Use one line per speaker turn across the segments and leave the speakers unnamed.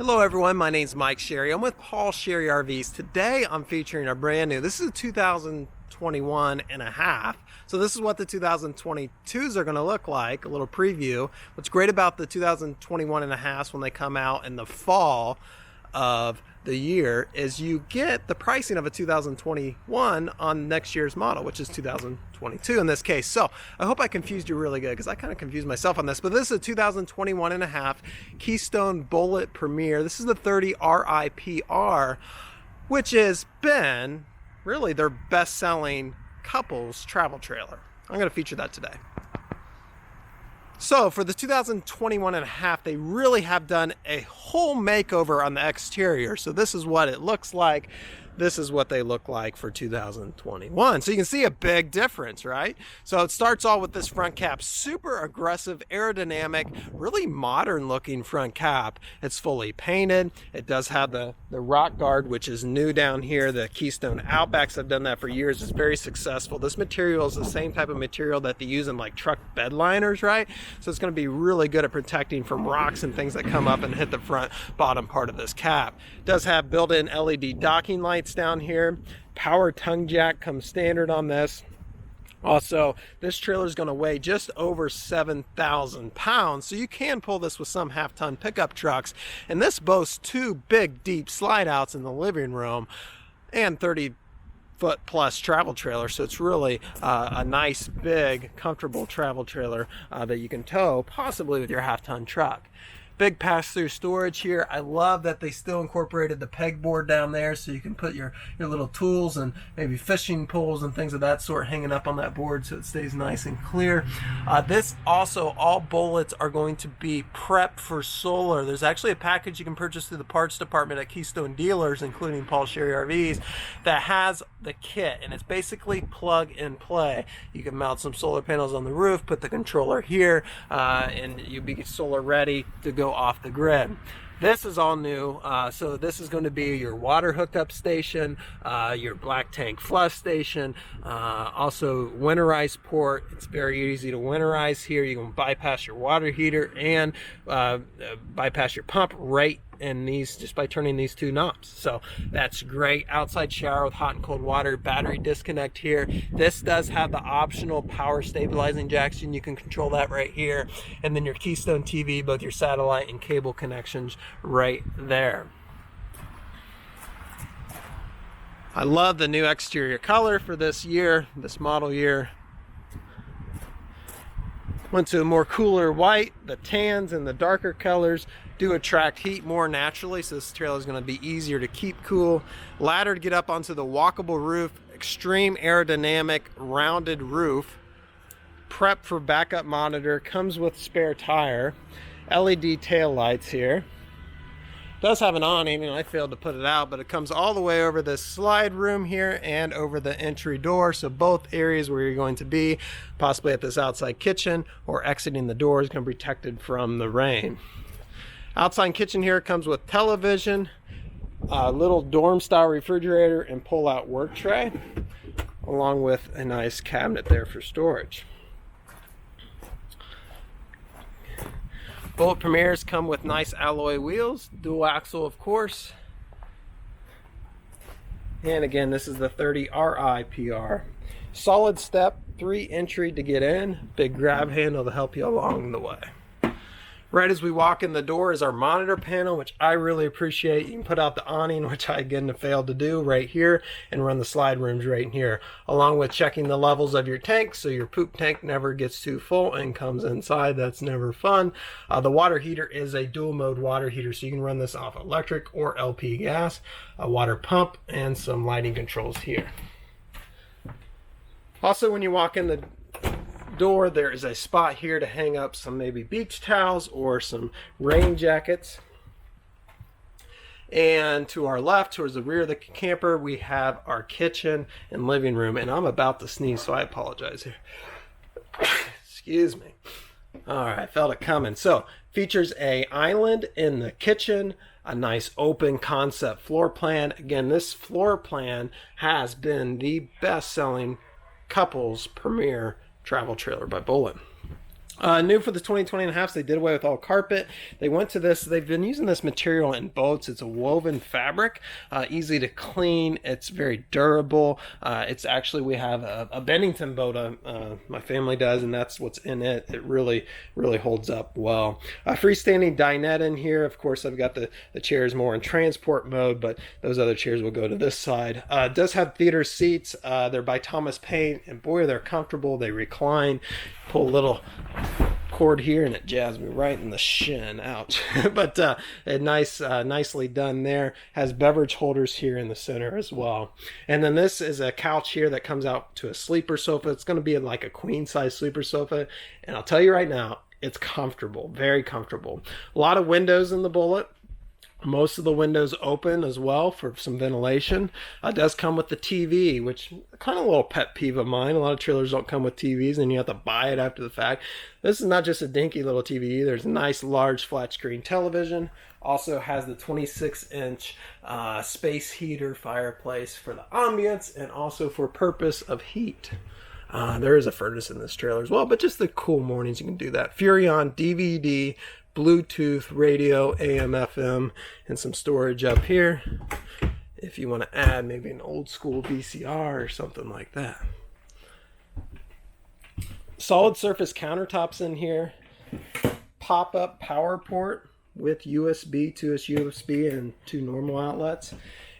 Hello everyone, my name is Mike Sherry. I'm with Paul Sherry RVs. Today I'm featuring a brand new, this is a 2021 and a half. So this is what the 2022s are going to look like, a little preview. What's great about the 2021 and a half when they come out in the fall of the year is you get the pricing of a 2021 on next year's model, which is 2022 in this case. So I hope I confused you really good because I kind of confused myself on this, but this is a 2021 and a half Keystone Bullet Premier. This is the 30 RIPR, which has been really their best-selling couples travel trailer. I'm going to feature that today. So for the 2021 and a half, they really have done a whole makeover on the exterior. So this is what it looks like. This is what they look like for 2021. So you can see a big difference, right? So it starts all with this front cap, super aggressive, aerodynamic, really modern looking front cap. It's fully painted. It does have the rock guard, which is new down here. The Keystone Outbacks have done that for years. It's very successful. This material is the same type of material that they use in like truck bed liners, right? So it's going to be really good at protecting from rocks and things that come up and hit the front bottom part of this cap. It does have built-in LED docking lights down here. Power tongue jack comes standard on this. Also, this trailer is going to weigh just over 7,000 pounds, so you can pull this with some half-ton pickup trucks. And this boasts two big, deep slide outs in the living room and 30-foot plus travel trailer, so it's really a nice, big, comfortable travel trailer that you can tow, possibly with your half-ton truck. Big pass-through storage here. I love that they still incorporated the pegboard down there so you can put your little tools and maybe fishing poles and things of that sort hanging up on that board so it stays nice and clear. This also, all bullets are going to be prepped for solar. There's actually a package you can purchase through the parts department at Keystone dealers, including Paul Sherry RVs, that has the kit, and it's basically plug and play. You can mount some solar panels on the roof, put the controller here, and you'll be solar ready to go off the grid. This is all new, so this is going to be your water hookup station, your black tank flush station, also winterized port. It's very easy to winterize here. You can bypass your water heater and bypass your pump right in these just by turning these two knobs. So that's great. Outside shower with hot and cold water, battery disconnect here. This does have the optional power stabilizing jacks, and you can control that right here. And then your Keystone TV, both your satellite and cable connections right there. I love the new exterior color for this year, this model year. Went to a more cooler white. The tans and the darker colors do attract heat more naturally, so this trailer is going to be easier to keep cool. Ladder to get up onto the walkable roof, extreme aerodynamic rounded roof, prep for backup monitor, comes with spare tire, LED tail lights here. Does have an awning, and I failed to put it out, but it comes all the way over this slide room here and over the entry door, so both areas where you're going to be, possibly at this outside kitchen or exiting the door, is going to be protected from the rain. Outside kitchen here comes with television, a little dorm style refrigerator and pull out work tray, along with a nice cabinet there for storage. Bullet Premiers come with nice alloy wheels, dual axle of course. And again, this is the 30 RIPR. Solid step, 3 entry to get in, big grab handle to help you along the way. Right as we walk in the door is our monitor panel, which I really appreciate. You can put out the awning, which I again failed to do, right here, and run the slide rooms right in here, along with checking the levels of your tank so your poop tank never gets too full and comes inside. That's never fun. The water heater is a dual mode water heater, so you can run this off electric or LP gas, a water pump, and some lighting controls here. Also, when you walk in the door, there is a spot here to hang up some maybe beach towels or some rain jackets. And to our left, towards the rear of the camper, we have our kitchen and living room. And I'm about to sneeze, so I apologize here. Excuse me. All right, felt it coming. So features a island in the kitchen, a nice open concept floor plan. Again, this floor plan has been the best-selling couples premier travel trailer by Bullet. New for the 2020 and a half, they did away with all carpet. They went to this, they've been using this material in boats. It's a woven fabric, easy to clean. It's very durable. It's actually, we have a Bennington boat, my family does, and that's what's in it. It really, really holds up well. Freestanding dinette in here. Of course, I've got the chairs more in transport mode, but those other chairs will go to this side. It does have theater seats. They're by Thomas Paine, and boy, they're comfortable. They recline. Pull a little cord here and it jabs me right in the shin. Ouch. But nicely done there. Has beverage holders here in the center as well. And then this is a couch here that comes out to a sleeper sofa. It's going to be like a queen size sleeper sofa, and I'll tell you right now, it's comfortable, very comfortable. A lot of windows in the Bullet. Most of the windows open as well for some ventilation. It does come with the TV, which kind of a little pet peeve of mine. A lot of trailers don't come with TVs and you have to buy it after the fact. This is not just a dinky little TV. There's a nice large flat screen television. Also has the 26-inch space heater fireplace for the ambience and also for purpose of heat. There is a furnace in this trailer as well, but just the cool mornings you can do that. Furrion DVD, Bluetooth, radio, AM, FM, and some storage up here if you want to add maybe an old school VCR or something like that. Solid surface countertops in here. Pop-up power port with USB, 2 USB, and 2 normal outlets.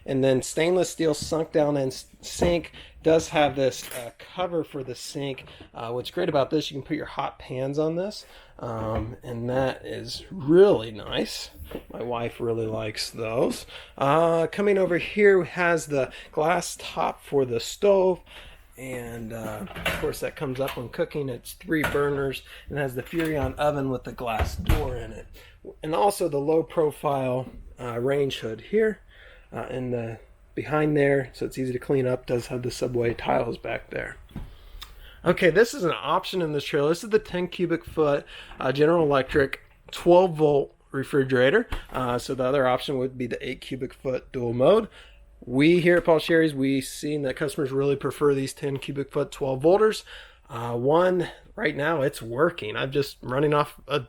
And then stainless steel sunk down in sink. Does have this cover for the sink. What's great about this, you can put your hot pans on this, and that is really nice. My wife really likes those. Coming over here has the glass top for the stove, and of course that comes up when cooking. It's 3 burners and has the Furrion oven with the glass door in it, and also the low profile range hood here. And the behind there, so it's easy to clean up, does have the Subway tiles back there. Okay, this is an option in this trailer. This is the 10 cubic foot General Electric 12 volt refrigerator. So the other option would be the 8 cubic foot dual mode. We here at Paul Sherry's, we've seen that customers really prefer these 10 cubic foot 12 volters. One right now, it's working. I'm just running off a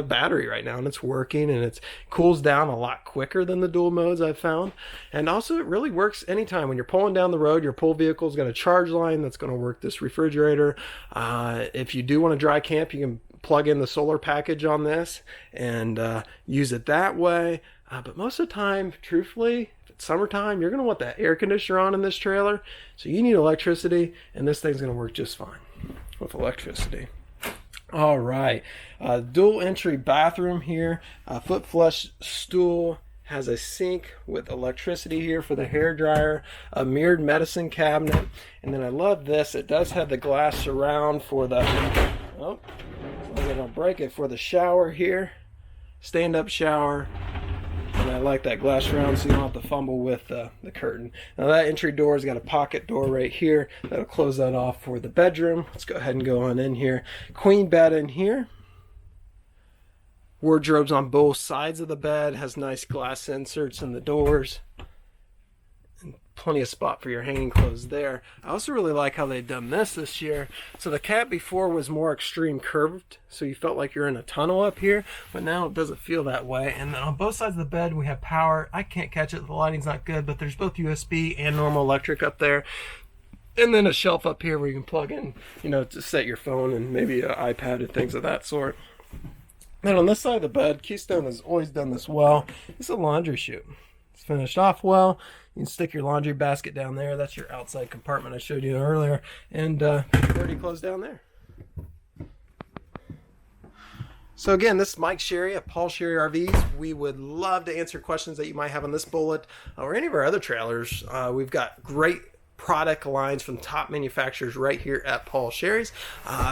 battery right now, and it's working, and it cools down a lot quicker than the dual modes I've found. And also it really works anytime when you're pulling down the road. Your pull vehicle's got a charge line that's going to work this refrigerator. If you do want to dry camp, you can plug in the solar package on this and use it that way. But most of the time, truthfully, if it's summertime, you're going to want that air conditioner on in this trailer, so you need electricity, and this thing's going to work just fine with electricity. All right, dual entry bathroom here, foot flush stool, has a sink with electricity here for the hair dryer, a mirrored medicine cabinet, and then I love this. It does have the glass surround for the, oh, as long as I don't break it, for the shower here, stand-up shower. And I like that glass surround so you don't have to fumble with the curtain. Now that entry door has got a pocket door right here. That'll close that off for the bedroom. Let's go ahead and go on in here. Queen bed in here. Wardrobes on both sides of the bed. Has nice glass inserts in the doors. And plenty of spot for your hanging clothes there. I also really like how they've done this year. So the cab before was more extreme curved, so you felt like you're in a tunnel up here, but now it doesn't feel that way. And then on both sides of the bed we have power. I can't catch it, the lighting's not good, but there's both USB and normal electric up there. And then a shelf up here where you can plug in, you know, to set your phone and maybe an iPad and things of that sort. Then on this side of the bed, Keystone has always done this well. It's a laundry chute. It's finished off well. You can stick your laundry basket down there. That's your outside compartment I showed you earlier. And dirty clothes down there. So again, this is Mike Sherry at Paul Sherry RVs. We would love to answer questions that you might have on this Bullet or any of our other trailers. We've got great product lines from top manufacturers right here at Paul Sherry's.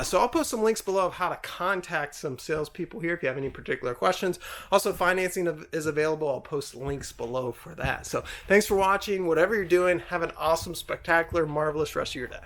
So I'll post some links below of how to contact some salespeople here if you have any particular questions. Also, financing is available. I'll post links below for that. So thanks for watching. Whatever you're doing, have an awesome, spectacular, marvelous rest of your day.